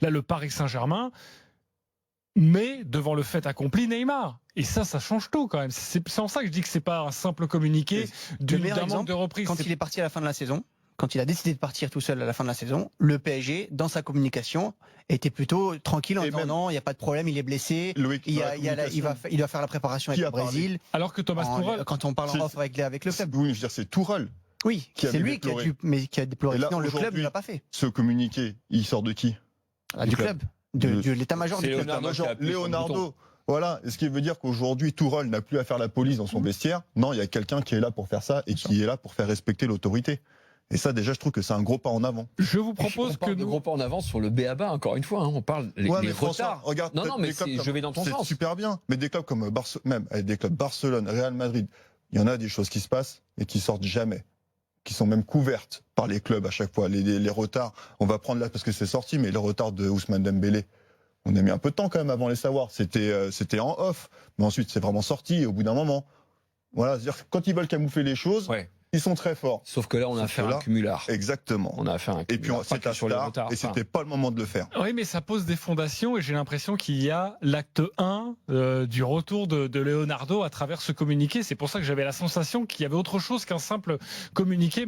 Là, le Paris Saint-Germain met devant le fait accompli Neymar. Et ça change tout quand même. C'est en ça que je dis que c'est pas un simple communiqué d'un manque de reprise. Quand il est parti à la fin de la saison, quand il a décidé de partir tout seul à la fin de la saison, le PSG, dans sa communication, était plutôt tranquille en disant non, il n'y a pas de problème, il est blessé, Loïc, il doit faire la préparation avec le Brésil. Alors que Thomas Tuchel, quand on parle en off avec le club. Oui, je veux dire, c'est Tourelle. Oui, c'est lui qui a déploré. Là, sinon, le club ne l'a pas fait. Ce communiqué, il sort de qui? Du club. De l'état-major du club. Leonardo. Voilà. Est-ce qu'il veut dire qu'aujourd'hui, Tourelle n'a plus à faire la police dans son vestiaire? Non, il y a quelqu'un qui est là pour faire ça et qui est là pour faire respecter l'autorité. Et ça, déjà, je trouve que c'est un gros pas en avant. Je vous propose que nous... gros pas en avant sur le B.A.-Ba, encore une fois. On parle les retards. Regarde, non, mais je vais dans ton sens. C'est super bien. Mais des clubs comme même avec des clubs Barcelone, Real Madrid, il y en a des choses qui se passent et qui sortent jamais, qui sont même couvertes par les clubs à chaque fois. Les retards, on va prendre là parce que c'est sorti, mais les retards de Ousmane Dembélé, on a mis un peu de temps quand même avant les savoir. C'était en off, mais ensuite c'est vraiment sorti et au bout d'un moment. Voilà, c'est-à-dire quand ils veulent camoufler les choses, ils sont très forts. Sauf que là, on a fait un cumulard. Exactement. On a fait un cumulard. Et puis c'est un star, et c'était pas le moment de le faire. Oui, mais ça pose des fondations et j'ai l'impression qu'il y a l'acte 1 du retour de Leonardo à travers ce communiqué. C'est pour ça que j'avais la sensation qu'il y avait autre chose qu'un simple communiqué.